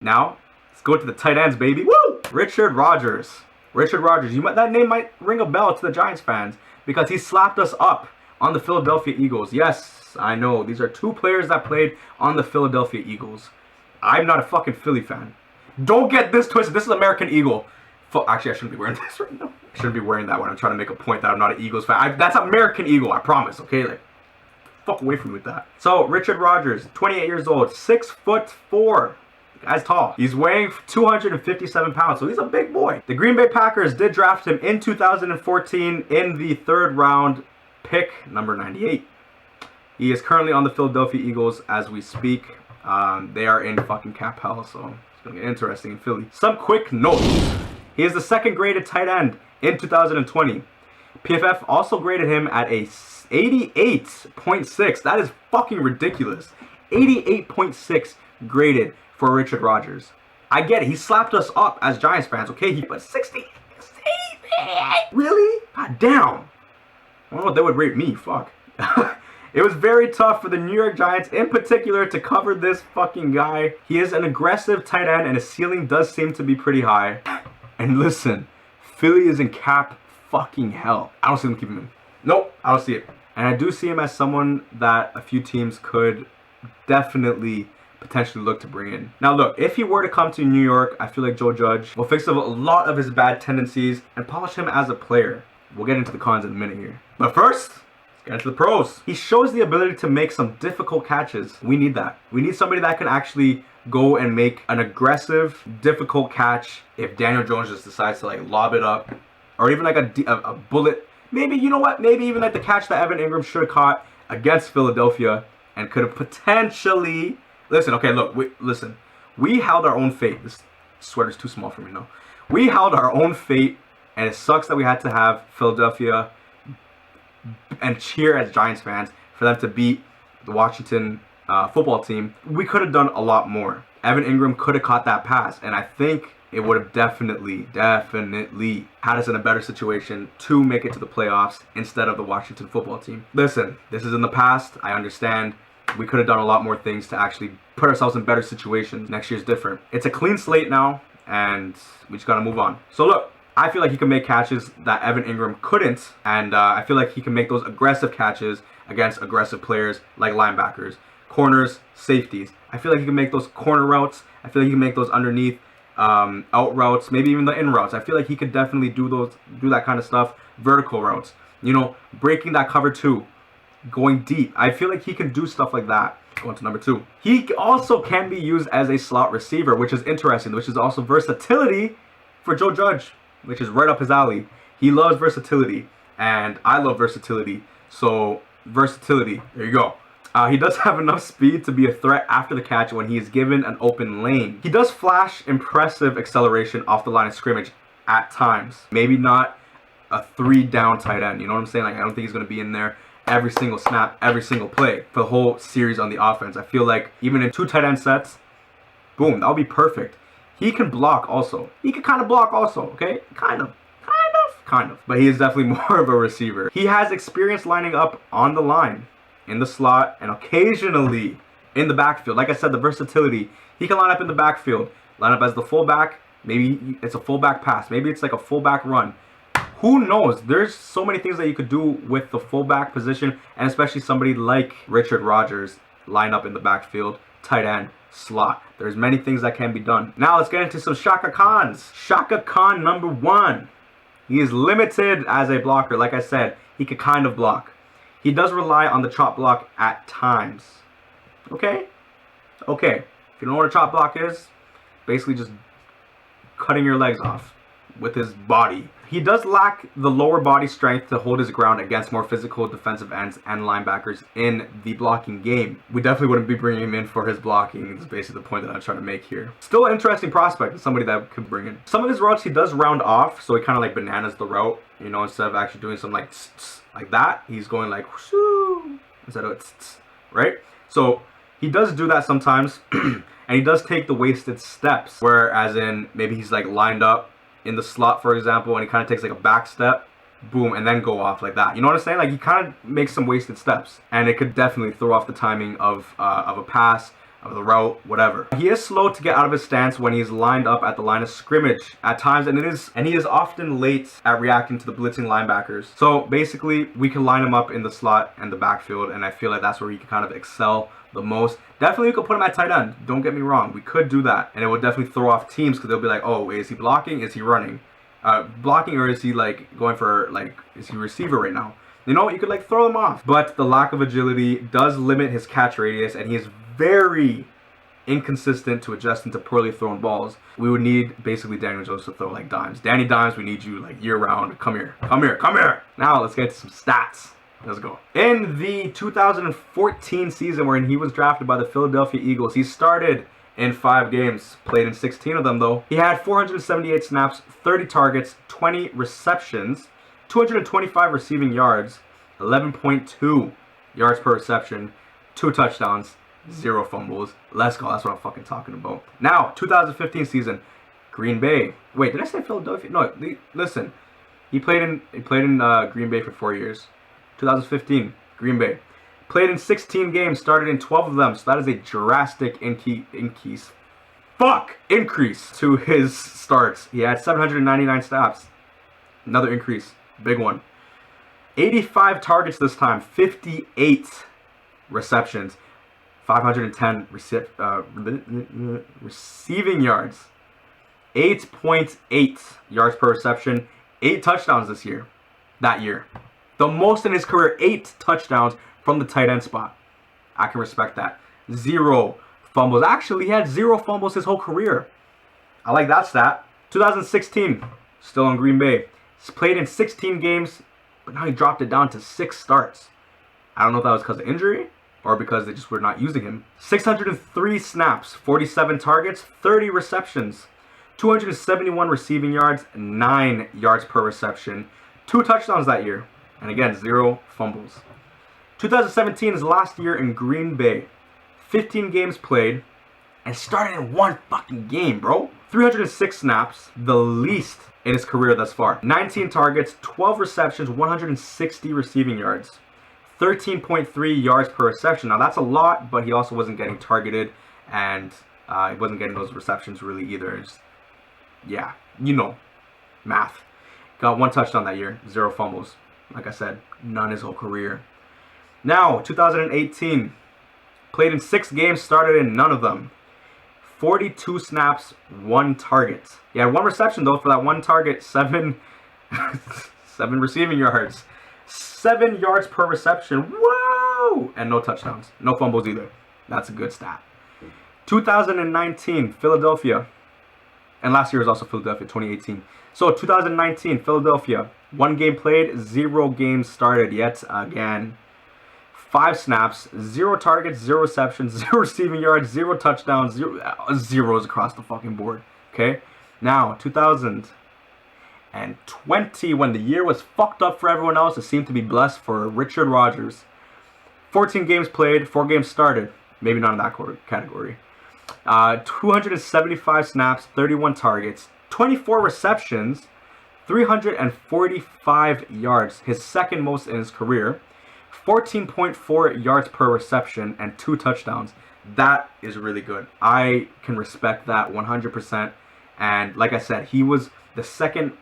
Now, let's go to the tight ends, baby. Woo! Richard Rodgers. Richard Rodgers. That name might ring a bell to the Giants fans because he slapped us up on the Philadelphia Eagles. Yes, I know. These are two players that played on the Philadelphia Eagles. I'm not a fucking Philly fan. Don't get this twisted. This is American Eagle. Actually, I shouldn't be wearing this right now. I shouldn't be wearing that when I'm trying to make a point that I'm not an Eagles fan. That's American Eagle, I promise, okay? Like, fuck away from me with that. So, Richard Rodgers, 28 years old, 6'4". The guy's tall. He's weighing 257 pounds, so he's a big boy. The Green Bay Packers did draft him in 2014 in the 3rd round, pick number 98. He is currently on the Philadelphia Eagles as we speak. They are in fucking cap hell, so it's going to get interesting in Philly. Some quick notes. He is the 2nd graded tight end in 2020. PFF also graded him at a 88.6. That is fucking ridiculous. 88.6 graded for Richard Rodgers. I get it. He slapped us up as Giants fans, okay? But 60. Really? God damn. I don't know what they would rate me. Fuck. It was very tough for the New York Giants in particular to cover this fucking guy. He is an aggressive tight end and his ceiling does seem to be pretty high. And listen, Philly is in cap fucking hell. I don't see them keeping him. Nope, I don't see it. And I do see him as someone that a few teams could definitely potentially look to bring in. Now look, if he were to come to New York, I feel like Joe Judge will fix up a lot of his bad tendencies and polish him as a player. We'll get into the cons in a minute here. But first, get into the pros. He shows the ability to make some difficult catches. We need that. We need somebody that can actually go and make an aggressive, difficult catch if Daniel Jones just decides to like lob it up. Or even like a bullet. Maybe, you know what? Maybe even like the catch that Evan Ingram should have caught against Philadelphia and could have potentially... Listen, okay, look, listen. We held our own fate. This sweater's too small for me now. We held our own fate, and it sucks that we had to have Philadelphia and cheer as Giants fans for them to beat the Washington football team. We could have done a lot more. Evan Ingram could have caught that pass, and I think it would have definitely had us in a better situation to make it to the playoffs instead of the Washington football team. Listen, this is in the past. I understand. We could have done a lot more things to actually put ourselves in better situations. Next year's different. It's a clean slate now, and we just got to move on. So look, I feel like he can make catches that Evan Ingram couldn't, and I feel like he can make those aggressive catches against aggressive players like linebackers, corners, safeties. I feel like he can make those corner routes. I feel like he can make those underneath out routes, maybe even the in routes. I feel like he could definitely do that kind of stuff. Vertical routes, you know, breaking that cover 2, going deep. I feel like he can do stuff like that. Going to number 2. He also can be used as a slot receiver, which is interesting, which is also versatility for Joe Judge, which is right up his alley. He loves versatility, and I love versatility. So, versatility, there you go. He does have enough speed to be a threat after the catch when he is given an open lane. He does flash impressive acceleration off the line of scrimmage at times. Maybe not a 3-down tight end, you know what I'm saying? Like, I don't think he's going to be in there every single snap, every single play for the whole series on the offense. I feel like even in 2 tight end sets, boom, that'll be perfect. He can block also. He can kind of block also, okay? Kind of. But he is definitely more of a receiver. He has experience lining up on the line, in the slot, and occasionally in the backfield. Like I said, the versatility. He can line up in the backfield, line up as the fullback. Maybe it's a fullback pass. Maybe it's like a fullback run. Who knows? There's so many things that you could do with the fullback position, and especially somebody like Richard Rodgers, line up in the backfield, tight end, slot. There's many things that can be done. Now let's get into some Shaka Khans. Shaka Khan number 1. He is limited as a blocker. Like I said, he could kind of block. He does rely on the chop block at times. Okay? If you don't know what a chop block is, basically just cutting your legs off with his body. He does lack the lower body strength to hold his ground against more physical defensive ends and linebackers in the blocking game. We definitely wouldn't be bringing him in for his blocking. It's basically the point that I'm trying to make here. Still an interesting prospect and somebody that could bring in. Some of his routes he does round off, so he kind of like bananas the route. You know, instead of actually doing some like that, he's going like whoo, instead of right? So he does do that sometimes, and he does take the wasted steps, whereas in maybe he's like lined up in the slot, for example, and he kind of takes like a back step, boom, and then go off like that. You know what I'm saying? Like he kind of makes some wasted steps, and it could definitely throw off the timing of a pass, of the route, whatever. He is slow to get out of his stance when he's lined up at the line of scrimmage at times, and he is often late at reacting to the blitzing linebackers. So basically, we can line him up in the slot and the backfield, and I feel like that's where he can kind of excel the most. Definitely, we could put him at tight end. Don't get me wrong, we could do that, and it would definitely throw off teams because they'll be like, oh, is he blocking? Is he running? Blocking, or is he like going for is he receiver right now? You know, you could like throw him off. But the lack of agility does limit his catch radius, and he is very inconsistent to adjusting to poorly thrown balls. We would need basically Daniel Jones to throw like dimes. Danny Dimes, we need you like year round. Come here, come here, come here. Now let's get to some stats. Let's go. In the 2014 season wherein he was drafted by the Philadelphia Eagles, he started in 5 games, played in 16 of them though. He had 478 snaps, 30 targets, 20 receptions, 225 receiving yards, 11.2 yards per reception, 2 touchdowns, 0 fumbles. Let's go. That's what I'm fucking talking about. Now, 2015 season, Green Bay. Wait, did I say Philadelphia? No, listen. He played in Green Bay for 4 years. 2015, Green Bay. Played in 16 games, started in 12 of them. So that is a drastic increase to his starts. He had 799 snaps. Another increase. Big one. 85 targets this time. 58 receptions. 510 receiving yards. 8.8 yards per reception. 8 touchdowns that year. The most in his career, 8 touchdowns from the tight end spot. I can respect that. 0 fumbles. Actually, he had 0 fumbles his whole career. I like that stat. 2016, still in Green Bay. He's played in 16 games, but now he dropped it down to 6 starts. I don't know if that was because of injury or because they just were not using him. 603 snaps, 47 targets, 30 receptions, 271 receiving yards, 9 yards per reception, 2 touchdowns that year. And again, 0 fumbles. 2017 is last year in Green Bay. 15 games played and started in 1 fucking game, bro. 306 snaps, the least in his career thus far. 19 targets, 12 receptions, 160 receiving yards. 13.3 yards per reception. Now that's a lot, but he also wasn't getting targeted, and he wasn't getting those receptions really either. Yeah, you know, math. Got 1 touchdown that year, 0 fumbles. Like I said, none his whole career. Now, 2018. Played in 6 games, started in none of them. 42 snaps, 1 target. He had 1 reception though for that 1 target, 7 receiving yards. 7 yards per reception. Whoa! And no touchdowns. No fumbles either. That's a good stat. 2019, Philadelphia. And last year was also Philadelphia, 2018. So 2019, Philadelphia. 1 game played, 0 games started yet again. 5 snaps, 0 targets, 0 receptions, 0 receiving yards, 0 touchdowns, 0 zeros across the fucking board. Okay? Now, 2020, when the year was fucked up for everyone else, it seemed to be blessed for Richard Rodgers. 14 games played, 4 games started. Maybe not in that category. 275 snaps, 31 targets, 24 receptions, 345 yards, his second most in his career. 14.4 yards per reception and 2 touchdowns. That is really good. I can respect that 100%. And like I said, he was the second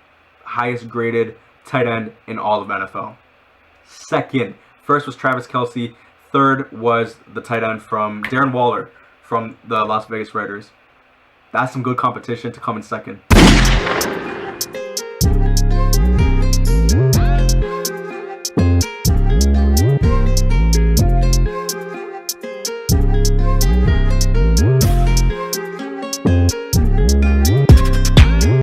highest graded tight end in all of NFL. Second. First was Travis Kelce. Third was the tight end from Darren Waller from the Las Vegas Raiders. That's some good competition to come in second.